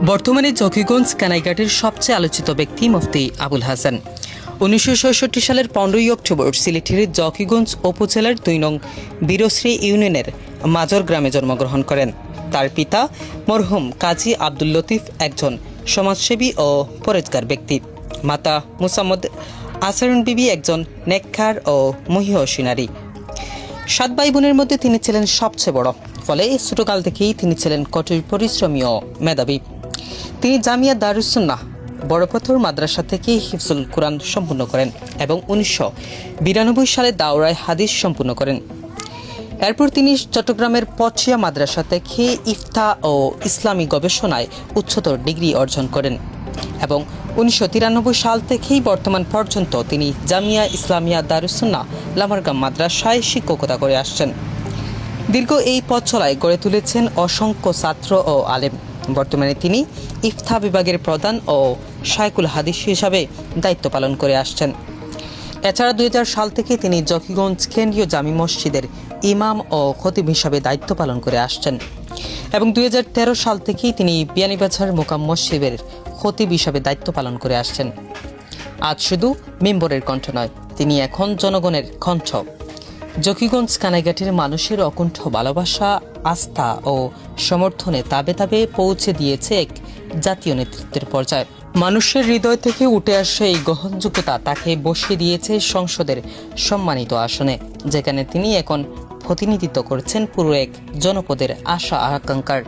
বর্তমানে জকিগঞ্জ কানাইঘাটের সবচেয়ে আলোচিত ব্যক্তি মুফতি আবুল হাসান। 1966 সালের 15ই অক্টোবর সিলেটের জকিগঞ্জ উপজেলার 2 নং বীরশ্রী ইউনিয়নের মাজর গ্রামে জন্মগ্রহণ করেন। তার পিতা মরহুম কাজী আব্দুল লতিফ একজন সমাজসেবী ও পরেজগার ব্যক্তি। মাতা মুসাম্মদ আসারুন বিবি একজন নেককার ও মহিয়সী নারী। 7 ভাই বোনের মধ্যে তিনি ছিলেন সবচেয়ে বড়, ফলে ছোটকাল থেকেই তিনি ছিলেন কঠোর পরিশ্রমী ও মেধাবী। তিনি জামিয়া দারুস সুন্নাহ বড়পথর মাদ্রাসা থেকে হিফজুল কুরআন সম্পূর্ণ করেন এবং 1992 সালে দাওরায় হাদিস সম্পূর্ণ করেন। এরপর তিনি চট্টগ্রামের পচিয়া মাদ্রাসা থেকে ইফতা ও ইসলামী গবেষণায় উচ্চতর ডিগ্রি অর্জন করেন এবং 1993 সাল থেকেই বর্তমান পর্যন্ত তিনি জামিয়া ইসলামিয়া দারুস সুন্নাহ লামারগাম মাদ্রাসায় শিক্ষকতা করে আসছেন। দীর্ঘ এই পথ চলায় গড়ে তুলেছেন অসংখ্য ছাত্র ও আলেম। বর্তমানে তিনি ইফতা বিভাগের প্রধান ও শায়খুল হাদিস হিসাবে দায়িত্ব পালন করে আসছেন। এছাড়া 2000 সাল থেকে তিনি জকিগঞ্জ কেন্দ্রীয় জামি মসজিদের ইমাম ও খতিব হিসাবে দায়িত্ব পালন করে আসছেন এবং 2013 সাল থেকেই তিনি বিয়ানীবাজার মোকাম মসজিদের খতিব হিসাবে দায়িত্ব পালন করে আসছেন। আজ শুধু মেম্বরের কণ্ঠ নয়, তিনি এখন জনগণের কণ্ঠ। জকিগঞ্জ কানাইঘাটের মানুষের অকুণ্ঠ ভালোবাসা, আস্থা ও সমর্থনে তাবে তাবে পৌঁছে দিয়েছে এক জাতীয় নেতৃত্বের পর্যায়ে। মানুষের হৃদয় থেকে উঠে আসা এই গ্রহণযোগ্যতা তাকে বসিয়ে দিয়েছে সংসদের সম্মানিত আসনে, যেখানে তিনি এখন প্রতিনিধিত্ব করছেন পুরো এক জনপদের আশা আকাঙ্ক্ষার।